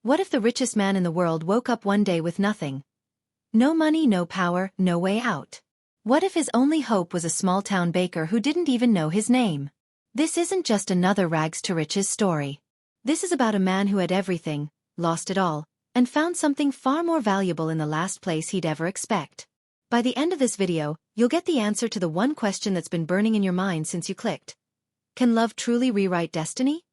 What if the richest man in the world woke up one day with nothing? No money, no power, no way out. What if his only hope was a small-town baker who didn't even know his name? This isn't just another rags to riches story. This is about a man who had everything, lost it all, and found something far more valuable in the last place he'd ever expect. By the end of this video, you'll get the answer to the one question that's been burning in your mind since you clicked. Can love truly rewrite destiny?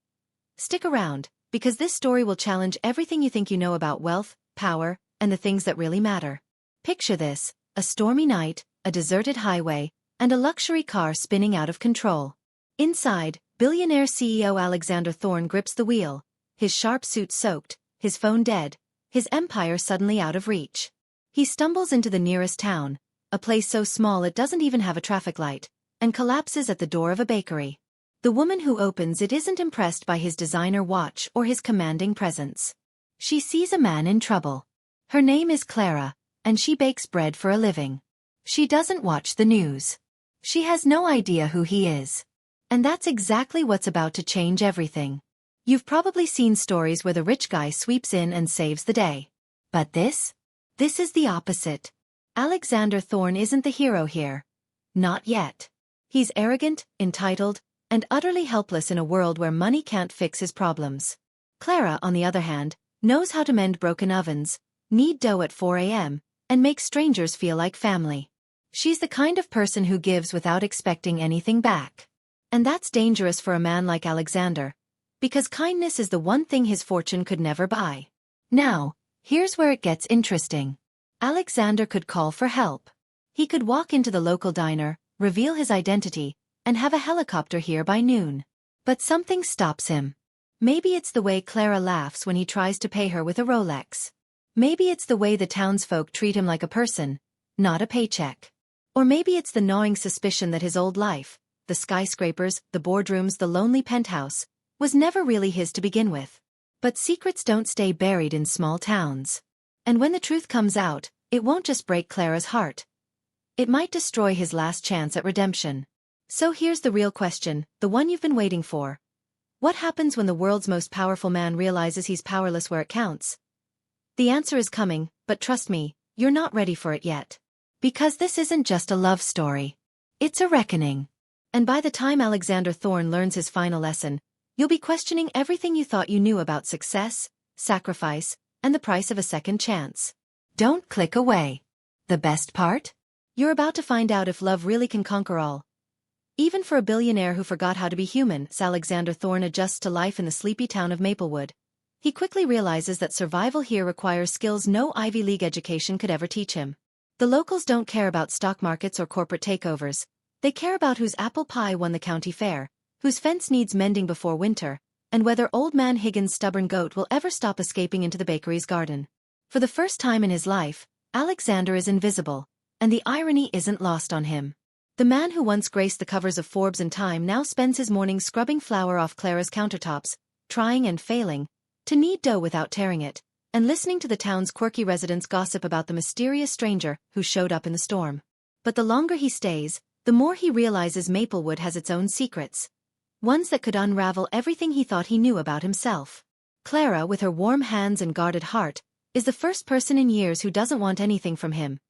Stick around, because this story will challenge everything you think you know about wealth, power, and the things that really matter. Picture this: a stormy night, a deserted highway, and a luxury car spinning out of control. Inside, billionaire CEO Alexander Thorne grips the wheel, his sharp suit soaked, his phone dead, his empire suddenly out of reach. He stumbles into the nearest town, a place so small it doesn't even have a traffic light, and collapses at the door of a bakery. The woman who opens it isn't impressed by his designer watch or his commanding presence. She sees a man in trouble. Her name is Clara, and she bakes bread for a living. She doesn't watch the news. She has no idea who he is. And that's exactly what's about to change everything. You've probably seen stories where the rich guy sweeps in and saves the day. But this is the opposite. Alexander Thorne isn't the hero here. Not yet. He's arrogant, entitled, and utterly helpless in a world where money can't fix his problems. Clara, on the other hand, knows how to mend broken ovens, knead dough at 4 a.m., and make strangers feel like family. She's the kind of person who gives without expecting anything back. And that's dangerous for a man like Alexander, because kindness is the one thing his fortune could never buy. Now, here's where it gets interesting. Alexander could call for help. He could walk into the local diner, reveal his identity, and have a helicopter here by noon. But something stops him. Maybe it's the way Clara laughs when he tries to pay her with a Rolex. Maybe it's the way the townsfolk treat him like a person, not a paycheck. Or maybe it's the gnawing suspicion that his old life, the skyscrapers, the boardrooms, the lonely penthouse, was never really his to begin with. But secrets don't stay buried in small towns. And when the truth comes out, it won't just break Clara's heart. It might destroy his last chance at redemption. So here's the real question, the one you've been waiting for. What happens when the world's most powerful man realizes he's powerless where it counts? The answer is coming, but trust me, you're not ready for it yet. Because this isn't just a love story. It's a reckoning. And by the time Alexander Thorne learns his final lesson, you'll be questioning everything you thought you knew about success, sacrifice, and the price of a second chance. Don't click away. The best part? You're about to find out if love really can conquer all. Even for a billionaire who forgot how to be human, Alexander Thorne adjusts to life in the sleepy town of Maplewood. He quickly realizes that survival here requires skills no Ivy League education could ever teach him. The locals don't care about stock markets or corporate takeovers. They care about whose apple pie won the county fair, whose fence needs mending before winter, and whether old man Higgins' stubborn goat will ever stop escaping into the bakery's garden. For the first time in his life, Alexander is invisible, and the irony isn't lost on him. The man who once graced the covers of Forbes and Time now spends his mornings scrubbing flour off Clara's countertops, trying and failing to knead dough without tearing it, and listening to the town's quirky residents gossip about the mysterious stranger who showed up in the storm. But the longer he stays, the more he realizes Maplewood has its own secrets. Ones that could unravel everything he thought he knew about himself. Clara, with her warm hands and guarded heart, is the first person in years who doesn't want anything from him.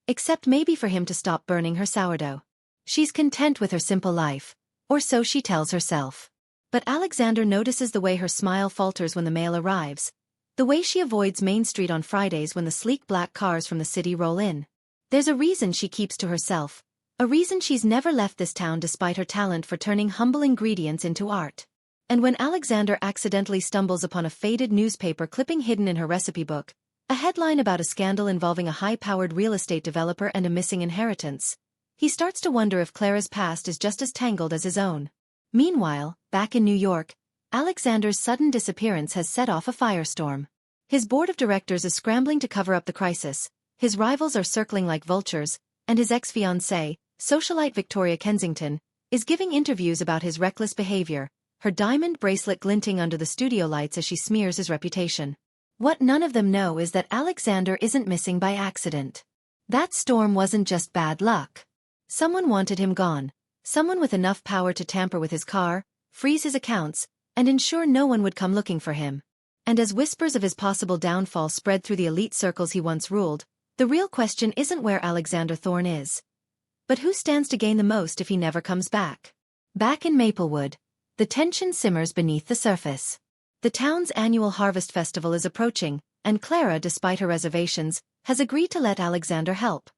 Except maybe for him to stop burning her sourdough. She's content with her simple life, or so she tells herself. But Alexander notices the way her smile falters when the mail arrives, the way she avoids Main Street on Fridays when the sleek black cars from the city roll in. There's a reason she keeps to herself, a reason she's never left this town despite her talent for turning humble ingredients into art. And when Alexander accidentally stumbles upon a faded newspaper clipping hidden in her recipe book, a headline about a scandal involving a high-powered real estate developer and a missing inheritance, he starts to wonder if Clara's past is just as tangled as his own. Meanwhile, back in New York, Alexander's sudden disappearance has set off a firestorm. His board of directors is scrambling to cover up the crisis, his rivals are circling like vultures, and his ex-fiancée, socialite Victoria Kensington, is giving interviews about his reckless behavior, her diamond bracelet glinting under the studio lights as she smears his reputation. What none of them know is that Alexander isn't missing by accident. That storm wasn't just bad luck. Someone wanted him gone, someone with enough power to tamper with his car, freeze his accounts, and ensure no one would come looking for him. And as whispers of his possible downfall spread through the elite circles he once ruled, the real question isn't where Alexander Thorne is, but who stands to gain the most if he never comes back. Back in Maplewood, the tension simmers beneath the surface. The town's annual harvest festival is approaching, and Clara, despite her reservations, has agreed to let Alexander help.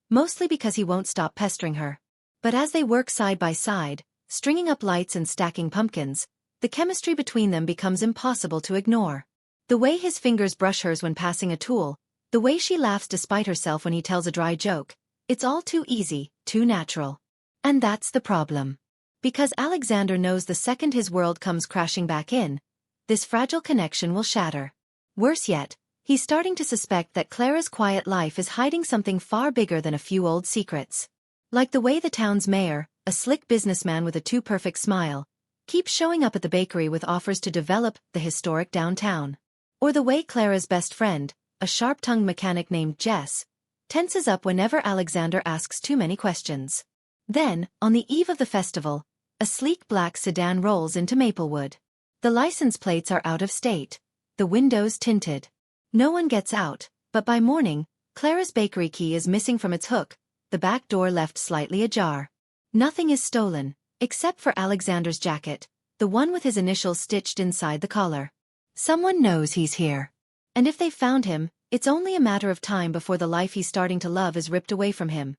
Mostly because he won't stop pestering her. But as they work side by side, stringing up lights and stacking pumpkins, the chemistry between them becomes impossible to ignore. The way his fingers brush hers when passing a tool, the way she laughs despite herself when he tells a dry joke, it's all too easy, too natural. And that's the problem. Because Alexander knows the second his world comes crashing back in, this fragile connection will shatter. Worse yet, he's starting to suspect that Clara's quiet life is hiding something far bigger than a few old secrets. Like the way the town's mayor, a slick businessman with a too-perfect smile, keeps showing up at the bakery with offers to develop the historic downtown. Or the way Clara's best friend, a sharp-tongued mechanic named Jess, tenses up whenever Alexander asks too many questions. Then, on the eve of the festival, a sleek black sedan rolls into Maplewood. The license plates are out of state, the windows tinted. No one gets out, but by morning, Clara's bakery key is missing from its hook, the back door left slightly ajar. Nothing is stolen, except for Alexander's jacket, the one with his initials stitched inside the collar. Someone knows he's here. And if they found him, it's only a matter of time before the life he's starting to love is ripped away from him.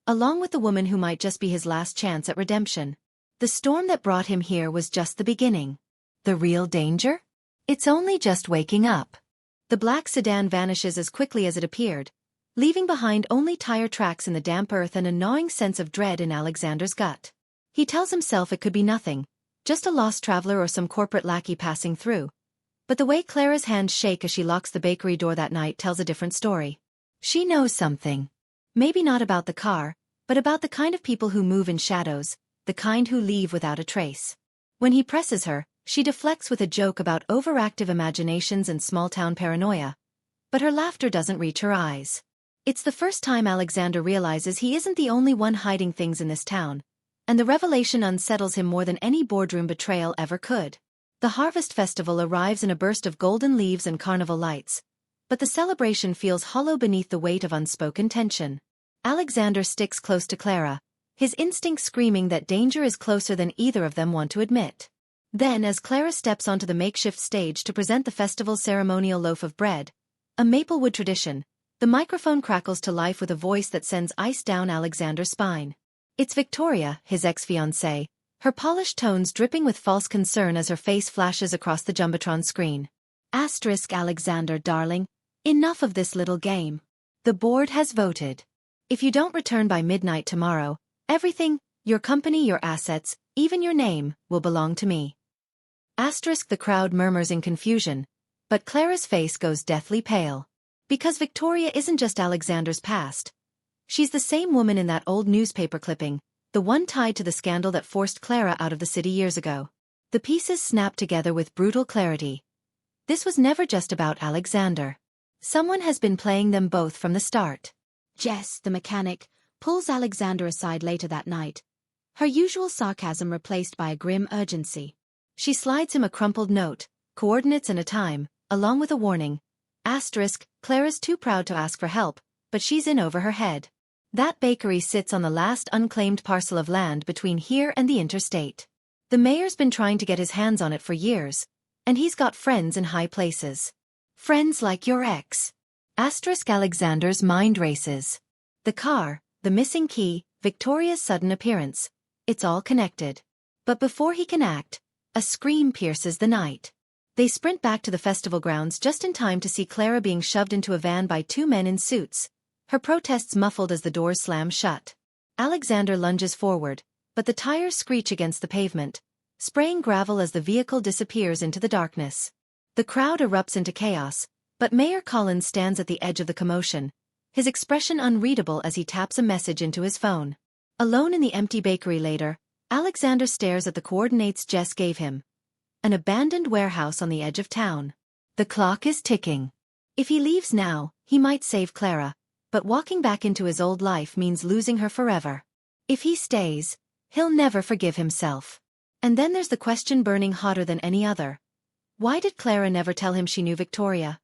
Along with the woman who might just be his last chance at redemption. The storm that brought him here was just the beginning. The real danger? It's only just waking up. The black sedan vanishes as quickly as it appeared, leaving behind only tire tracks in the damp earth and a gnawing sense of dread in Alexander's gut. He tells himself it could be nothing, just a lost traveler or some corporate lackey passing through. But the way Clara's hands shake as she locks the bakery door that night tells a different story. She knows something. Maybe not about the car, but about the kind of people who move in shadows, the kind who leave without a trace. When he presses her, she deflects with a joke about overactive imaginations and small-town paranoia. But her laughter doesn't reach her eyes. It's the first time Alexander realizes he isn't the only one hiding things in this town, and the revelation unsettles him more than any boardroom betrayal ever could. The harvest festival arrives in a burst of golden leaves and carnival lights, but the celebration feels hollow beneath the weight of unspoken tension. Alexander sticks close to Clara, his instinct screaming that danger is closer than either of them want to admit. Then, as Clara steps onto the makeshift stage to present the festival's ceremonial loaf of bread, a Maplewood tradition, the microphone crackles to life with a voice that sends ice down Alexander's spine. It's Victoria, his ex-fiancée, her polished tones dripping with false concern as her face flashes across the Jumbotron screen. Alexander, darling, enough of this little game. The board has voted. If you don't return by midnight tomorrow, everything, your company, your assets, even your name, will belong to me. The crowd murmurs in confusion, but Clara's face goes deathly pale. Because Victoria isn't just Alexander's past. She's the same woman in that old newspaper clipping, the one tied to the scandal that forced Clara out of the city years ago. The pieces snap together with brutal clarity. This was never just about Alexander. Someone has been playing them both from the start. Jess, the mechanic, pulls Alexander aside later that night, her usual sarcasm replaced by a grim urgency. She slides him a crumpled note, coordinates and a time, along with a warning. Clara's too proud to ask for help, but she's in over her head. That bakery sits on the last unclaimed parcel of land between here and the interstate. The mayor's been trying to get his hands on it for years, and he's got friends in high places. Friends like your ex. Alexander's mind races. The car, the missing key, Victoria's sudden appearance. It's all connected. But before he can act, a scream pierces the night. They sprint back to the festival grounds just in time to see Clara being shoved into a van by two men in suits, her protests muffled as the doors slam shut. Alexander lunges forward, but the tires screech against the pavement, spraying gravel as the vehicle disappears into the darkness. The crowd erupts into chaos, but Mayor Collins stands at the edge of the commotion, his expression unreadable as he taps a message into his phone. Alone in the empty bakery later, Alexander stares at the coordinates Jess gave him. An abandoned warehouse on the edge of town. The clock is ticking. If he leaves now, he might save Clara, but walking back into his old life means losing her forever. If he stays, he'll never forgive himself. And then there's the question burning hotter than any other. Why did Clara never tell him she knew Victoria?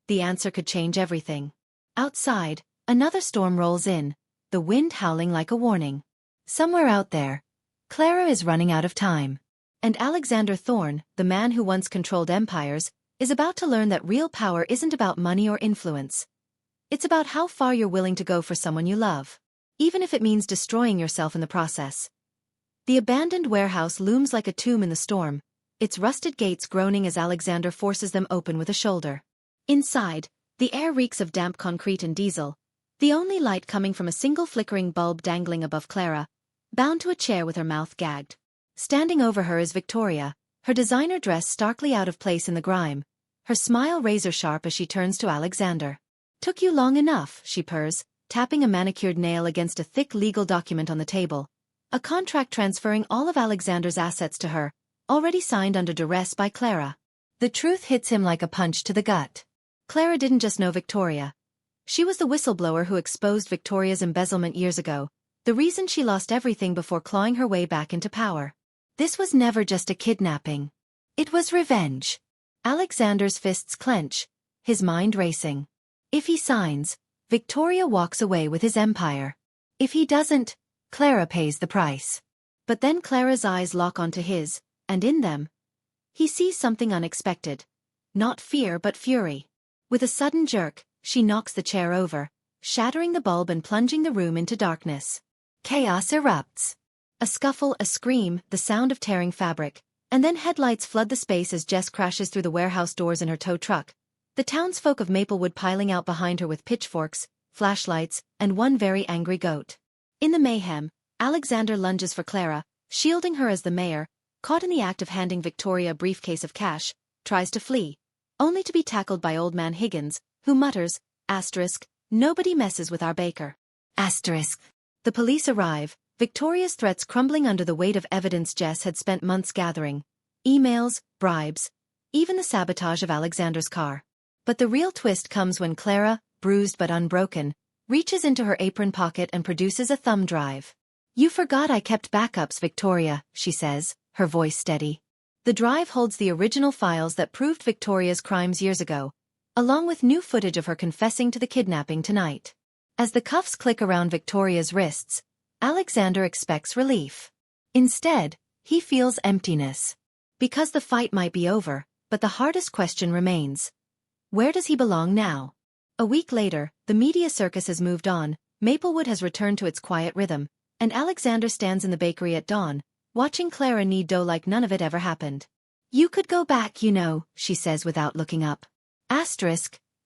The answer could change everything. Outside, another storm rolls in, the wind howling like a warning. Somewhere out there, Clara is running out of time. And Alexander Thorne, the man who once controlled empires, is about to learn that real power isn't about money or influence. It's about how far you're willing to go for someone you love, even if it means destroying yourself in the process. The abandoned warehouse looms like a tomb in the storm, its rusted gates groaning as Alexander forces them open with a shoulder. Inside, the air reeks of damp concrete and diesel, the only light coming from a single flickering bulb dangling above Clara, bound to a chair with her mouth gagged. Standing over her is Victoria, her designer dress starkly out of place in the grime, her smile razor-sharp as she turns to Alexander. "Took you long enough," she purrs, tapping a manicured nail against a thick legal document on the table. A contract transferring all of Alexander's assets to her, already signed under duress by Clara. The truth hits him like a punch to the gut. Clara didn't just know Victoria. She was the whistleblower who exposed Victoria's embezzlement years ago, the reason she lost everything before clawing her way back into power. This was never just a kidnapping. It was revenge. Alexander's fists clench, his mind racing. If he signs, Victoria walks away with his empire. If he doesn't, Clara pays the price. But then Clara's eyes lock onto his, and in them, he sees something unexpected. Not fear but fury. With a sudden jerk, she knocks the chair over, shattering the bulb and plunging the room into darkness. Chaos erupts. A scuffle, a scream, the sound of tearing fabric, and then headlights flood the space as Jess crashes through the warehouse doors in her tow truck, the townsfolk of Maplewood piling out behind her with pitchforks, flashlights, and one very angry goat. In the mayhem, Alexander lunges for Clara, shielding her as the mayor, caught in the act of handing Victoria a briefcase of cash, tries to flee, only to be tackled by Old Man Higgins, who mutters, "Nobody messes with our baker." The police arrive, Victoria's threats crumbling under the weight of evidence Jess had spent months gathering. Emails, bribes, even the sabotage of Alexander's car. But the real twist comes when Clara, bruised but unbroken, reaches into her apron pocket and produces a thumb drive. "You forgot I kept backups, Victoria," she says, her voice steady. The drive holds the original files that proved Victoria's crimes years ago, along with new footage of her confessing to the kidnapping tonight. As the cuffs click around Victoria's wrists, Alexander expects relief. Instead, he feels emptiness. Because the fight might be over, but the hardest question remains. Where does he belong now? A week later, the media circus has moved on, Maplewood has returned to its quiet rhythm, and Alexander stands in the bakery at dawn, watching Clara knead dough like none of it ever happened. "You could go back, you know," she says without looking up.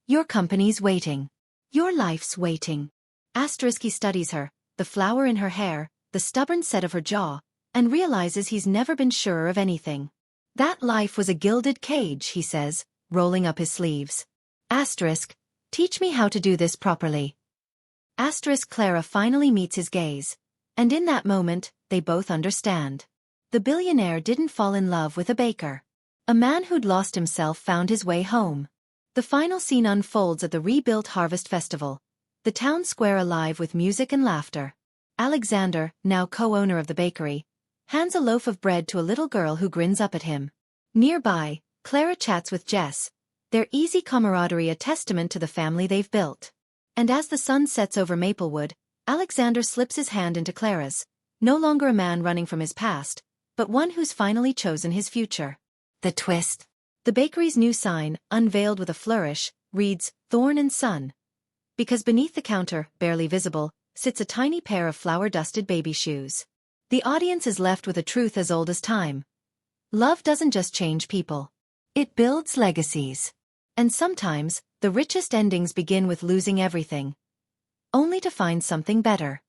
Your company's waiting. Your life's waiting. He studies her, the flower in her hair, the stubborn set of her jaw, and realizes he's never been surer of anything. "That life was a gilded cage," he says, rolling up his sleeves. Teach me how to do this properly." Clara finally meets his gaze, and in that moment, they both understand. The billionaire didn't fall in love with a baker. A man who'd lost himself found his way home. The final scene unfolds at the rebuilt Harvest Festival, the town square alive with music and laughter. Alexander, now co-owner of the bakery, hands a loaf of bread to a little girl who grins up at him. Nearby, Clara chats with Jess, their easy camaraderie a testament to the family they've built. And as the sun sets over Maplewood, Alexander slips his hand into Clara's, no longer a man running from his past, but one who's finally chosen his future. The twist. The bakery's new sign, unveiled with a flourish, reads, "Thorne and Son." Because beneath the counter, barely visible, sits a tiny pair of flour-dusted baby shoes. The audience is left with a truth as old as time. Love doesn't just change people. It builds legacies. And sometimes, the richest endings begin with losing everything, only to find something better.